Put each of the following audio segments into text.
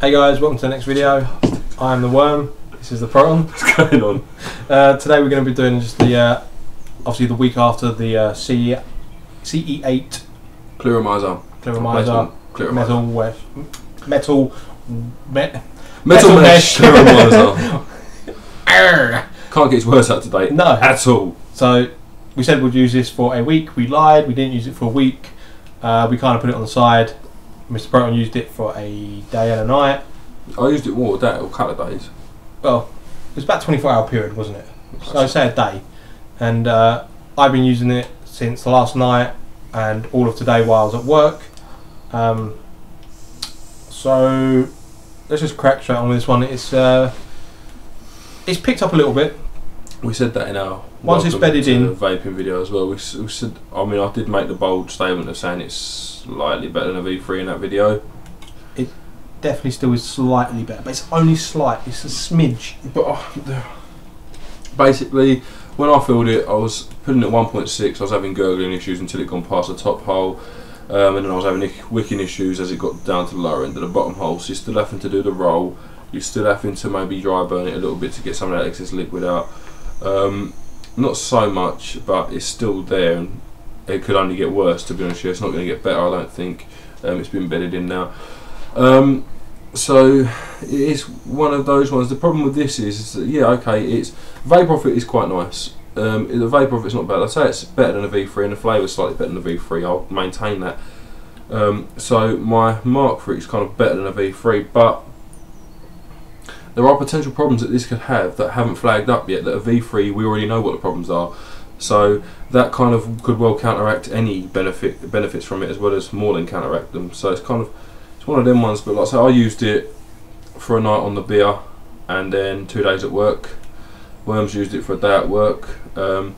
Hey guys, welcome to the next video. I am the Worm, this is the Proton. What's going on? Today we're going to be doing just the, obviously the week after the CE8 Clearomizer. Metal mesh Clearomizer. Can't get his words out today. No. At all. So we said we'd use this for a week, we lied, we didn't use it for a week. We kind of put it on the side. Mr. Proton used it for a day and a night. I used it more a day or a couple of days. Well, it was about a 24-hour period, wasn't it? So I'd say a day. And I've been using it since last night and all of today while I was at work. So let's just crack straight on with this one. It's picked up a little bit. We said that in our once it's bedded in vaping video as well. We said, I mean, I did make the bold statement of saying it's slightly better than a V3 in that video. It definitely still is slightly better, but it's only slight. It's a smidge. But basically, when I filled it, I was putting it at 1.6. I was having gurgling issues until it gone past the top hole, and then I was having wicking issues as it got down to the lower end of the bottom hole. So you're still having to do the roll. You're still having to maybe dry burn it a little bit to get some of that excess liquid out. Not so much, but it's still there, and it could only get worse, to be honest with you. It's not going to get better, I don't think. It's been bedded in now. So it is one of those ones. The problem with this is that, yeah, okay, it's vapour off it is quite nice. The vapour off it's not bad. I'd say it's better than a V3, and the flavour is slightly better than a V3. I'll maintain that. So my mark for it is kind of better than a V3, but there are potential problems that this could have that haven't flagged up yet. That a V3, we already know what the problems are. So that kind of could well counteract any benefits from it, as well as more than counteract them. So it's kind of, it's one of them ones. But like I say, I used it for a night on the beer and then 2 days at work. Worms used it for a day at work. So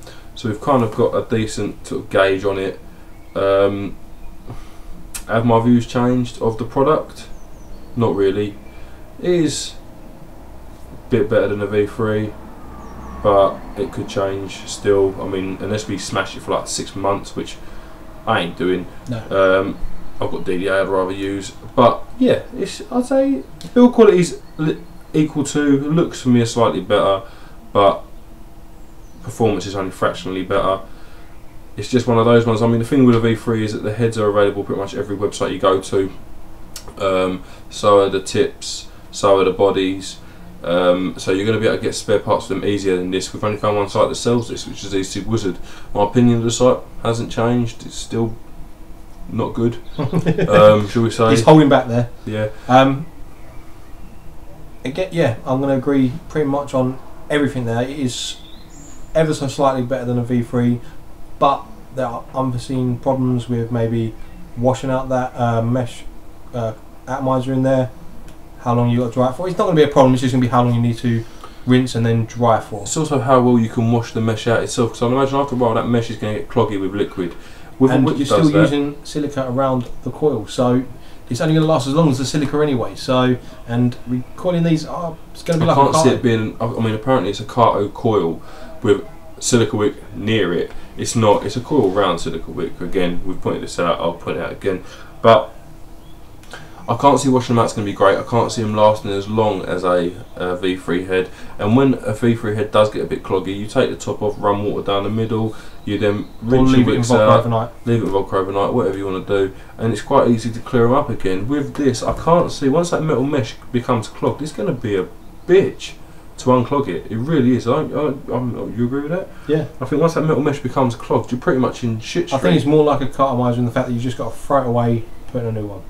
we've kind of got a decent sort of gauge on it. Have my views changed of the product? Not really. It is a bit better than a V3, but it could change still. I mean, unless we smash it for like 6 months, which I ain't doing. No. I've got DDA I'd rather use, but yeah, I'd say build quality's equal to, looks for me are slightly better, but performance is only fractionally better. It's just one of those ones. I mean, the thing with a V3 is that the heads are available pretty much every website you go to. So are the tips, so are the bodies. So you're going to be able to get spare parts for them easier than this. We've only found one site that sells this, which is Easy Wizard. My opinion of the site hasn't changed. It's still not good. Shall we say? He's holding back there. Yeah. Again, yeah, I'm going to agree pretty much on everything there. It is ever so slightly better than a V3, but there are unforeseen problems with maybe washing out that mesh atomizer in there. How long you got to dry it for? It's not going to be a problem. It's just going to be how long you need to rinse and then dry for. It's also how well you can wash the mesh out itself. Because I imagine after a while that mesh is going to get cloggy with liquid. And you're still using silica around the coil, so it's only going to last as long as the silica anyway. So, and recoiling these are, it's going to be like a I can't see it being. I mean, apparently it's a Carto coil with silica wick near it. It's not. It's a coil round silica wick. Again, we've pointed this out. I'll point it out again, but I can't see washing them out's going to be great. I can't see them lasting as long as a V3 head. And when a V3 head does get a bit cloggy, you take the top off, run water down the middle, you then rinse your wicks out, overnight. Leave it in vodka overnight, whatever you want to do, and it's quite easy to clear them up again. With this, I can't see, once that metal mesh becomes clogged, it's going to be a bitch to unclog it. It really is. You agree with that? Yeah. I think once that metal mesh becomes clogged, you're pretty much in shit street. I think it's more like a cartomizer in the fact that you just got to throw it away, put in a new one.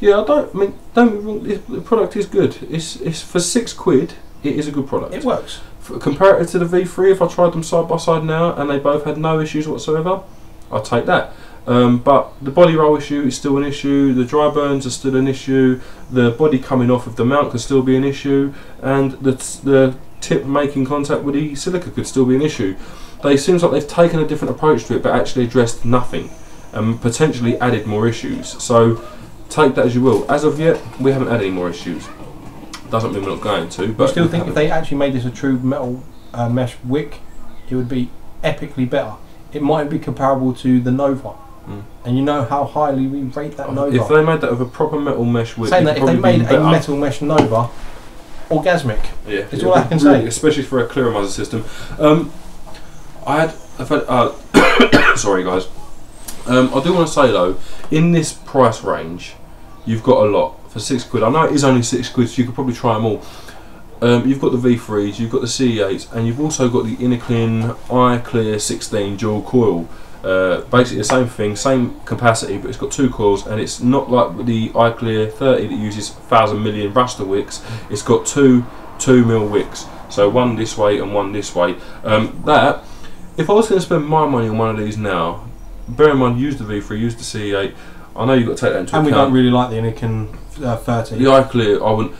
Yeah, don't get me wrong, the product is good. It's for £6. It is a good product. It works. Comparative to the V3, if I tried them side by side now and they both had no issues whatsoever, I'd take that. But the body roll issue is still an issue. The dry burns are still an issue. The body coming off of the mount could still be an issue, and the tip making contact with the silica could still be an issue. It seems like they've taken a different approach to it, but actually addressed nothing and potentially added more issues. So take that as you will. As of yet, we haven't had any more issues. Doesn't mean we're not going to. But I still think if they actually made this a true metal mesh wick, it would be epically better. It might be comparable to the Nova, and you know how highly we rate that Nova. If they made that with a proper metal mesh wick, saying that if they made a metal mesh Nova, orgasmic. Yeah, it's all I can say. Especially for a Clearomizer system. I've had sorry guys. I do want to say though, in this price range, you've got a lot for £6. I know it is only £6, so you could probably try them all. You've got the V3s, you've got the CE8s, and you've also got the Inniclin iClear 16 dual coil. Basically the same thing, same capacity, but it's got 2 coils, and it's not like the iClear 30 that uses 1,000 million raster wicks. It's got 2 2mm wicks, so one this way and one this way. That, if I was going to spend my money on one of these now, bear in mind, use the V3, use the CE8. I know you've got to take that into account. And we don't really like the Inniclin 30. The iClear, I wouldn't.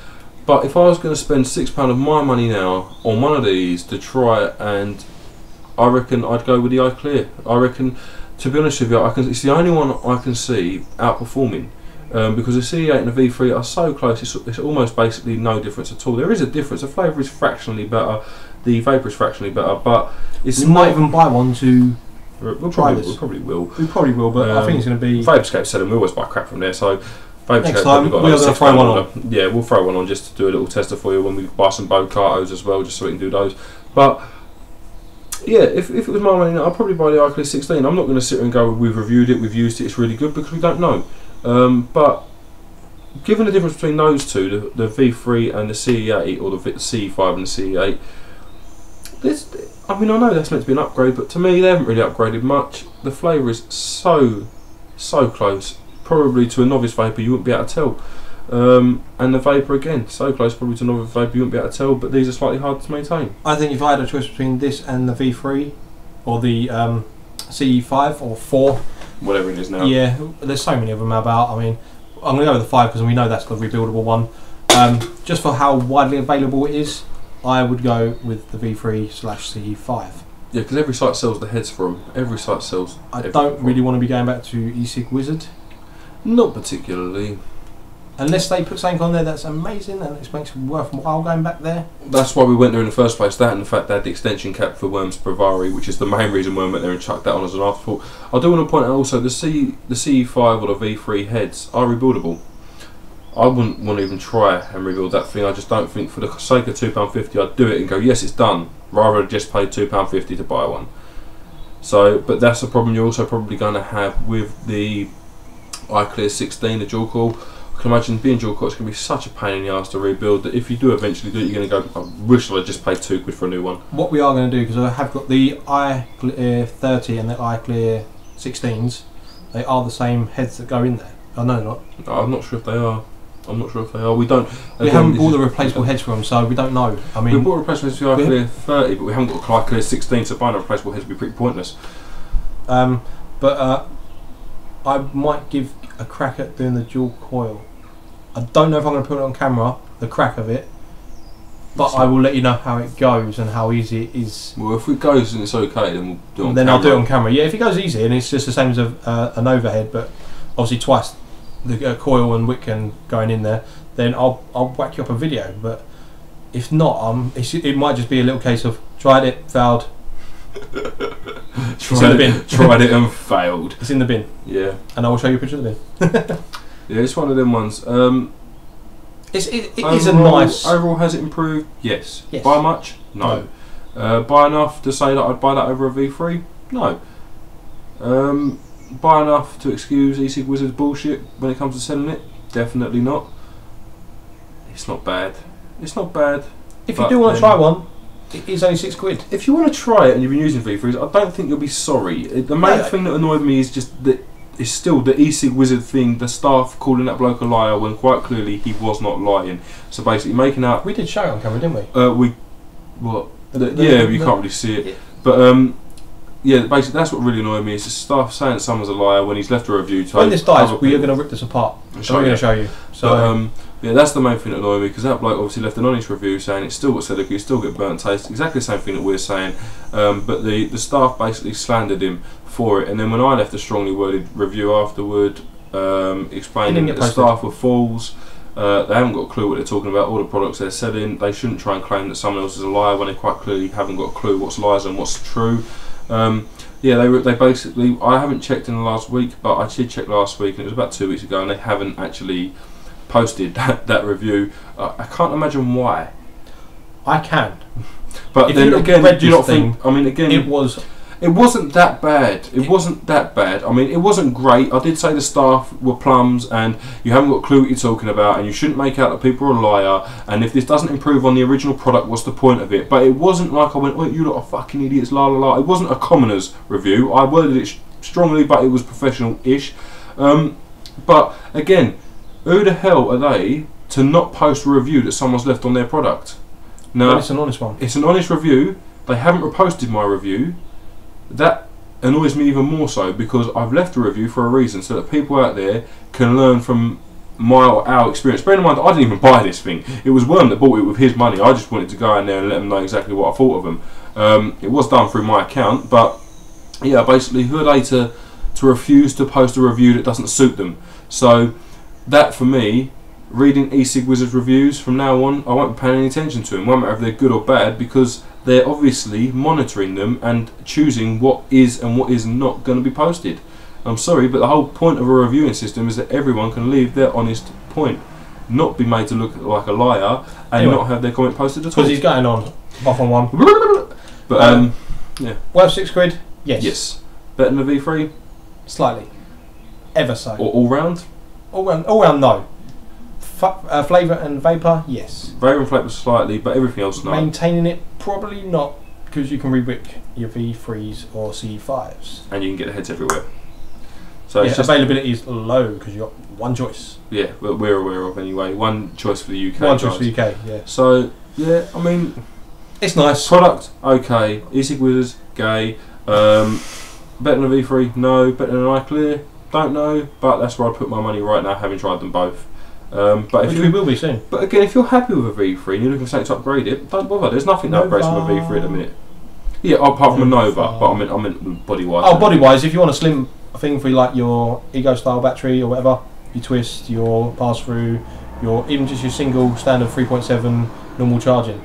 But if I was going to spend £6 of my money now on one of these to try it, and I reckon I'd go with the iClear. I reckon, to be honest with you, it's the only one I can see outperforming. Because the CE8 and the V3 are so close, it's almost basically no difference at all. There is a difference. The flavour is fractionally better, the vapour is fractionally better, but it's we might even buy one to try this. We probably will. We probably will, but I think it's going to be... Vaporscape's selling, we always buy crap from there, so... Next time we're going to throw one on. Yeah, we'll throw one on just to do a little tester for you when we buy some Bocatos as well, just so we can do those. But yeah, if it was my money, I'd probably buy the iClear 16. I'm not going to sit here and go, we've reviewed it, we've used it, it's really good, because we don't know. But given the difference between those two, the V3 and the CE8, or the CE5 and the CE8, I mean, I know that's meant to be an upgrade, but to me they haven't really upgraded much. The flavour is so close. Probably to a novice vapor you wouldn't be able to tell, and the vapor again so close, probably to a novice vapor you wouldn't be able to tell, but these are slightly harder to maintain. I think if I had a choice between this and the V3 or the CE5 or 4, whatever it is now, yeah, there's so many of them about. I mean, I'm going to go with the 5 because we know that's the rebuildable one. Just for how widely available it is, I would go with the V3/CE5. Yeah, because every site sells the heads for them. Every site sells. I don't really want to be going back to e-cig Wizard. Not particularly. Unless they put something on there that's amazing and it makes it worthwhile going back there. That's why we went there in the first place. That and the fact they had the extension cap for Worms Bravari, which is the main reason Worm went there and chucked that on as an afterthought. I do want to point out also the CE5 or the V3 heads are rebuildable. I wouldn't want to even try and rebuild that thing. I just don't think, for the sake of £2.50, I'd do it and go, yes, it's done, rather than just pay £2.50 to buy one. So, but that's the problem you're also probably going to have with the iClear 16, the dual coil. I can imagine being dual coil, it's going to be such a pain in the ass to rebuild that if you do eventually do it, you're going to go, I wish I'd just paid £2 for a new one. What we are going to do, because I have got the iClear 30 and the iClear 16s, they are the same heads that go in there. Oh, no, they're not. I'm not sure if they are. We don't. We haven't bought the replaceable heads for them, so we don't know. I mean, we bought replacement heads for the iClear 30, but we haven't got a iClear 16, so buying a replaceable heads would be pretty pointless. But I might give a crack at doing the dual coil. I don't know if I'm going to put it on camera, the crack of it, but I will let you know how it goes and how easy it is. Well, if it goes and it's okay, then we'll do it on camera. Then I'll do it on camera. Yeah, if it goes easy and it's just the same as an overhead, but obviously twice the coil and wick and going in there, then I'll whack you up a video. But if not, it might just be a little case of tried it, failed. Tried it and failed. It's in the bin. Yeah. And I will show you a picture of the bin. Yeah, it's one of them ones. It is a nice... Overall, has it improved? Yes. Yes. By much? No. Buy enough to say that I'd buy that over a V3? No. Buy enough to excuse e-cig Wizard's bullshit when it comes to selling it? Definitely not. It's not bad. It's not bad. If you do want to try one, it is only £6. If you want to try it and you've been using V3s, I don't think you'll be sorry. The main thing that annoyed me is just that it's still the e-cig Wizard thing, the staff calling that bloke a liar when quite clearly he was not lying. So basically making out... We did show it on camera, didn't we? What? Yeah, you can't really see it. Yeah. But yeah, basically that's what really annoyed me, is the staff saying that someone's a liar when he's left a review. When this dies, we are going to rip this apart. So we're going to show you. So yeah, that's the main thing that annoyed me, because that bloke obviously left an honest review saying it's still got silica, you still get burnt taste, exactly the same thing that we're saying. But the staff basically slandered him for it, and then when I left a strongly worded review afterward, explaining that the staff were fools, they haven't got a clue what they're talking about, all the products they're selling, they shouldn't try and claim that someone else is a liar when they quite clearly haven't got a clue what's lies and what's true. Yeah, they basically. I haven't checked in the last week, but I did check last week, and it was about 2 weeks ago, and they haven't actually posted that review. I can't imagine why. I can. But if then again, read do you this not thing, think? I mean, again, it wasn't that bad. It wasn't that bad. I mean, it wasn't great. I did say the staff were plums, and you haven't got a clue what you're talking about, and you shouldn't make out that people are a liar. And if this doesn't improve on the original product, what's the point of it? But it wasn't like I went, "Oh, you lot are fucking idiots, la la la." It wasn't a commoner's review. I worded it strongly, but it was professional-ish. But again, who the hell are they to not post a review that someone's left on their product? Now, well, it's an honest one. It's an honest review. They haven't reposted my review. That annoys me even more so, because I've left a review for a reason, so that people out there can learn from my or our experience. Bear in mind, I didn't even buy this thing. It was Worm that bought it with his money. I just wanted to go in there and let them know exactly what I thought of them. It was done through my account, but yeah, basically, who are they to refuse to post a review that doesn't suit them? So that, for me, reading eSig Wizard's reviews from now on, I won't be paying any attention to them. Won't matter if they're good or bad, because they're obviously monitoring them and choosing what is and what is not going to be posted. I'm sorry, but the whole point of a reviewing system is that everyone can leave their honest point, not be made to look like a liar, and anyway, not have their comment posted at all. Because he's going on off on one. But yeah. Worth £6? Yes. Yes. Better than the V3? Slightly. Ever so. Or all round? All round, no. Flavour and vapour, yes. Flavour and flavour slightly, but everything else no. Maintaining it, probably not, because you can rebrick your V3s or CE5s. And you can get the heads everywhere. So yeah, it's just availability is low because you've got one choice. Yeah, we're aware of anyway. One choice for the UK. One choice for the UK, yeah. So yeah, I mean, it's nice. Product, okay. eSig Wizards, gay. Better than a V3? No. Better than an iClear? Don't know. But that's where I put my money right now, having tried them both. But which we will be soon. But again, if you're happy with a V3 and you're looking for something to upgrade it, don't bother. There's nothing that upgrades from a V3 at the minute. Yeah, apart from a Nova, but I meant body wise. Oh, body wise, if you want a slim thing for like your Ego style battery or whatever, your twist, your pass through, your even just your single standard 3.7 normal charging.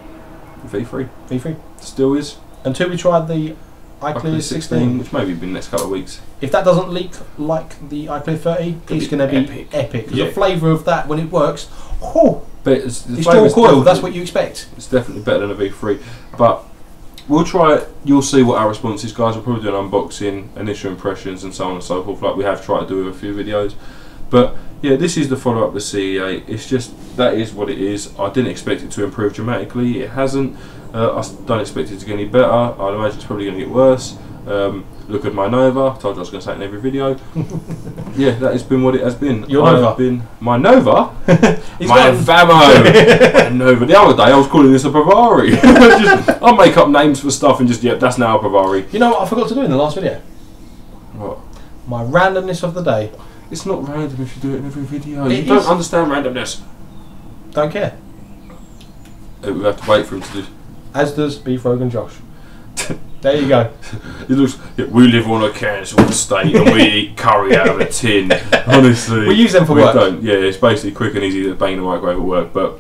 V3 still is. Until we tried the iClear 16, which maybe be in the next couple of weeks. If that doesn't leak like the iClear 30, it's going to be epic. Yeah. The flavour of that when it works, but it's dual coil. That's what you expect. It's definitely better than a V3, but we'll try it. You'll see what our response is, guys. We'll probably do an unboxing, initial impressions, and so on and so forth, like we have tried to do with a few videos. But yeah, this is the follow-up to CE8. It's just, that is what it is. I didn't expect it to improve dramatically. It hasn't. I don't expect it to get any better. I'd imagine it's probably going to get worse. Look at my Nova. I told you I was going to say it in every video. Yeah, that has been what it has been. Your Nova? My Nova? My Vamo! My Nova. The other day I was calling this a Bavari. I'll make up names for stuff and just, yeah, that's now a Bavari. You know what I forgot to do in the last video? What? My randomness of the day. It's not random if you do it in every video. You don't understand randomness. Don't care. We have to wait for him to do. As does Beef Rogan Josh. There you go. It looks. Yeah, we live on a council estate and we eat curry out of a tin. Honestly, we use them for work. Don't. Yeah, it's basically quick and easy to bang the microwave at work, but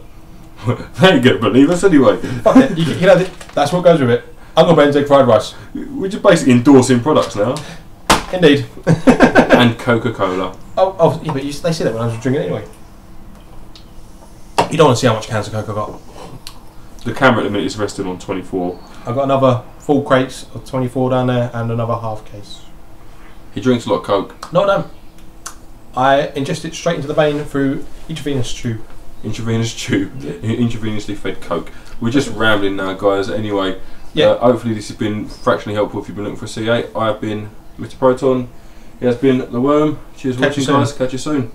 they ain't gonna believe us anyway. Fuck it. You know, that's what goes with it. I'm gonna make egg fried rice. We're just basically endorsing products now. Indeed. And Coca-Cola. Oh, yeah, but they say that when I was drinking it anyway. You don't want to see how much cans of Coke I got. The camera at the minute is resting on 24. I've got another full crates of 24 down there and another half case. He drinks a lot of Coke. No. I ingest it straight into the vein through intravenous tube. Intravenous tube. Intravenously fed Coke. We're just rambling now, guys. Anyway, yeah. Hopefully this has been fractionally helpful if you've been looking for a CE8. I have been Mr. Proton. He has been The Worm. Cheers for watching, guys. Catch you soon.